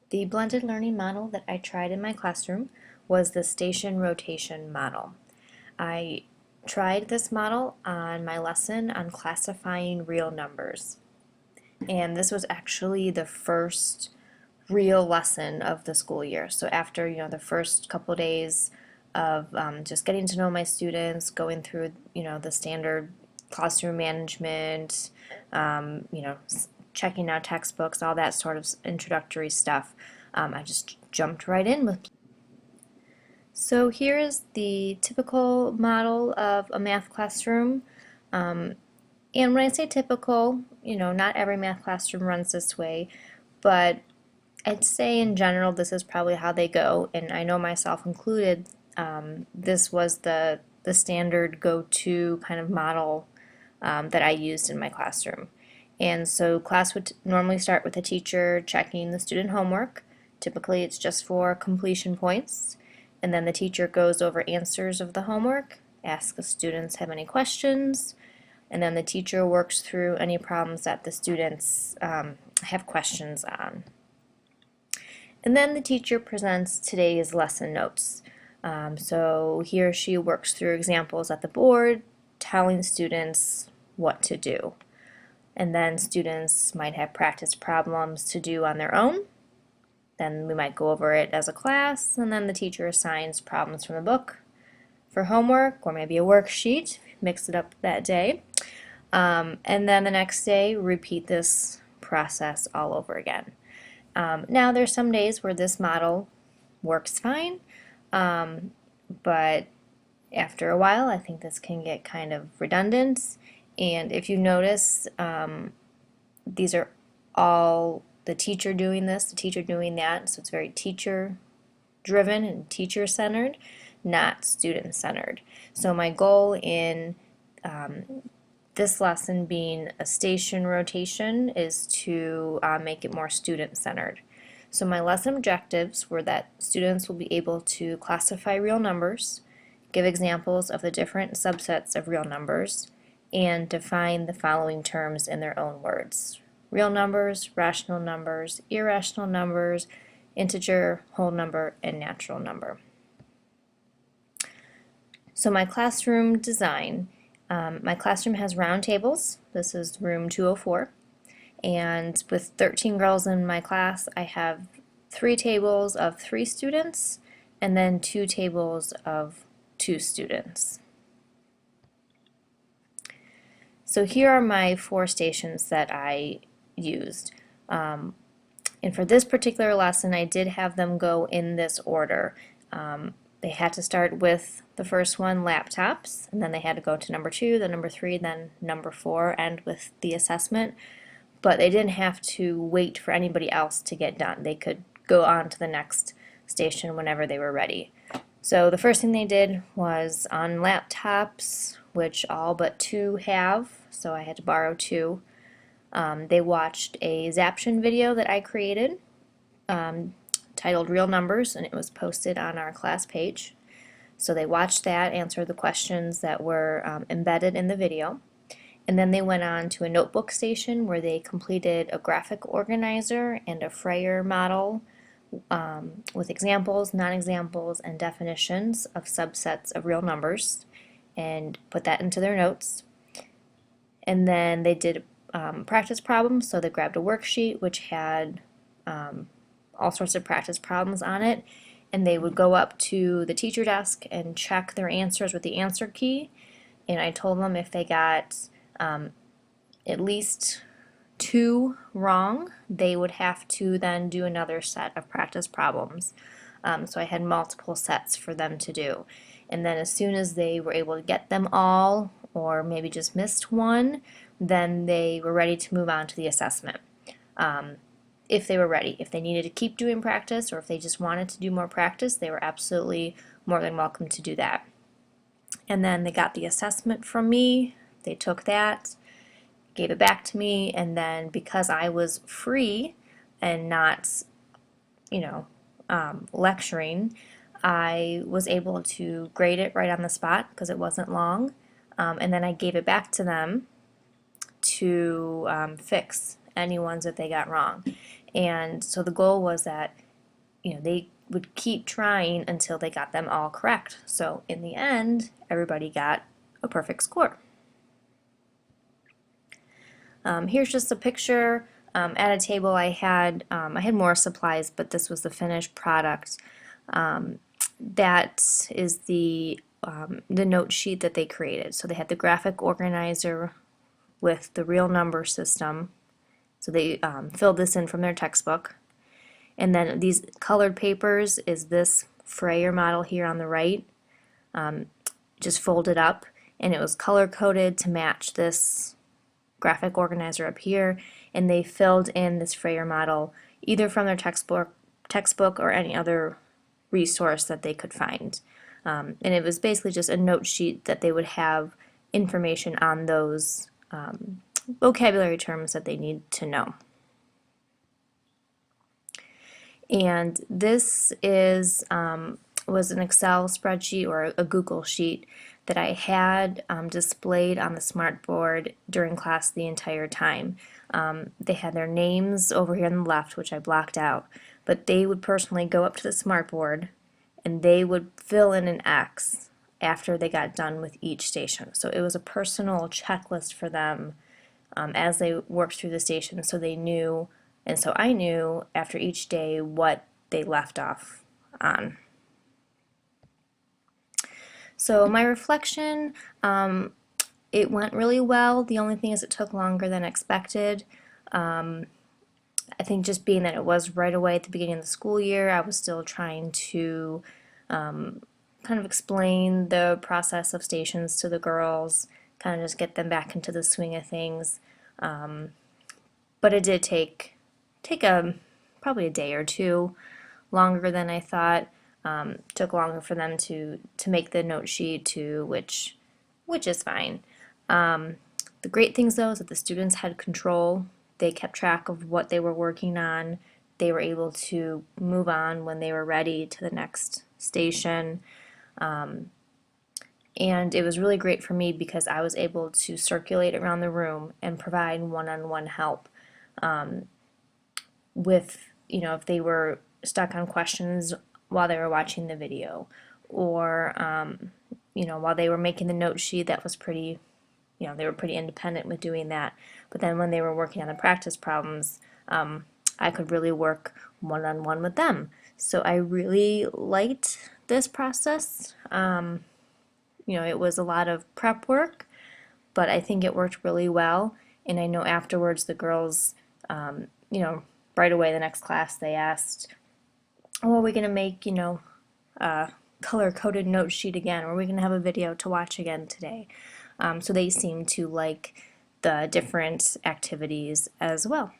The blended learning model that I tried in my classroom was the station rotation model. I tried this model on my lesson on classifying real numbers. And this was actually the first real lesson of the school year. So after, the first couple days of just getting to know my students, going through, the standard classroom management, checking out textbooks, all that sort of introductory stuff, I just jumped right in with. So here is the typical model of a math classroom. And when I say typical, not every math classroom runs this way, but I'd say in general this is probably how they go, and I know myself included, this was the standard go-to kind of model that I used in my classroom. And so class would normally start with a teacher checking the student homework. Typically it's just for completion points. And then the teacher goes over answers of the homework, asks if students have any questions, and then the teacher works through any problems that the students have questions on. And then the teacher presents today's lesson notes. So he or she works through examples at the board, telling students what to do. And then students might have practice problems to do on their own. Then we might go over it as a class, and then the teacher assigns problems from the book for homework, or maybe a worksheet, mix it up that day. And then the next day, repeat this process all over again. Now there's some days where this model works fine, but after a while I think this can get kind of redundant. And if you notice, these are all the teacher doing this, the teacher doing that, so it's very teacher driven and teacher centered, not student centered. So my goal in this lesson being a station rotation is to make it more student centered. So my lesson objectives were that students will be able to classify real numbers, give examples of the different subsets of real numbers, and define the following terms in their own words: real numbers, rational numbers, irrational numbers, integer, whole number, and natural number. So my classroom design, my classroom has round tables. This is room 204. And with 13 girls in my class, I have 3 tables of 3 students and then 2 tables of 2 students. So here are my 4 stations that I used. And for this particular lesson, I did have them go in this order. They had to start with the first one, laptops, and then they had to go to number 2, then number 3, then number 4, and with the assessment. But they didn't have to wait for anybody else to get done. They could go on to the next station whenever they were ready. So the first thing they did was on laptops, which all but 2 have, so I had to borrow 2. They watched a Zaption video that I created titled Real Numbers, and it was posted on our class page. So they watched that, answered the questions that were embedded in the video, and then they went on to a notebook station where they completed a graphic organizer and a Frayer model with examples, non-examples, and definitions of subsets of real numbers, and put that into their notes. And then they did practice problems, so they grabbed a worksheet which had all sorts of practice problems on it, and they would go up to the teacher desk and check their answers with the answer key. And I told them if they got at least 2 wrong, they would have to then do another set of practice problems. So I had multiple sets for them to do. And then as soon as they were able to get them all, or maybe just missed one, then they were ready to move on to the assessment. If they were ready. If they needed to keep doing practice, or if they just wanted to do more practice, they were absolutely more than welcome to do that. And then they got the assessment from me, they took that, gave it back to me, and then because I was free and not, lecturing, I was able to grade it right on the spot because it wasn't long, and then I gave it back to them to fix any ones that they got wrong. And so the goal was that, they would keep trying until they got them all correct. So in the end, everybody got a perfect score. Here's just a picture. At a table I had more supplies, but this was the finished product. That is the note sheet that they created. So they had the graphic organizer with the real number system. So they filled this in from their textbook. And then these colored papers is this Frayer model here on the right, just folded up, and it was color coded to match this graphic organizer up here, and they filled in this Frayer model either from their textbook or any other resource that they could find. And it was basically just a note sheet that they would have information on those vocabulary terms that they need to know. And this is was an Excel spreadsheet or a Google sheet that I had displayed on the smartboard during class the entire time. They had their names over here on the left, which I blocked out, but they would personally go up to the smartboard and they would fill in an X after they got done with each station. So it was a personal checklist for them as they worked through the station, so they knew, and so I knew after each day what they left off on. So my reflection, it went really well. The only thing is it took longer than expected. I think just being that it was right away at the beginning of the school year, I was still trying to kind of explain the process of stations to the girls, kind of just get them back into the swing of things. But it did take probably a day or two longer than I thought. Took longer for them to make the note sheet too, which is fine. The great things though is that the students had control. They kept track of what they were working on. They were able to move on when they were ready to the next station. And it was really great for me because I was able to circulate around the room and provide one-on-one help with, if they were stuck on questions while they were watching the video, or while they were making the note sheet. That was pretty, they were pretty independent with doing that. But then when they were working on the practice problems, I could really work one-on-one with them. So I really liked this process. It was a lot of prep work, but I think it worked really well. And I know afterwards the girls, right away the next class they asked, oh, are we going to make, a color-coded note sheet again, or are we going to have a video to watch again today? So they seem to like the different activities as well.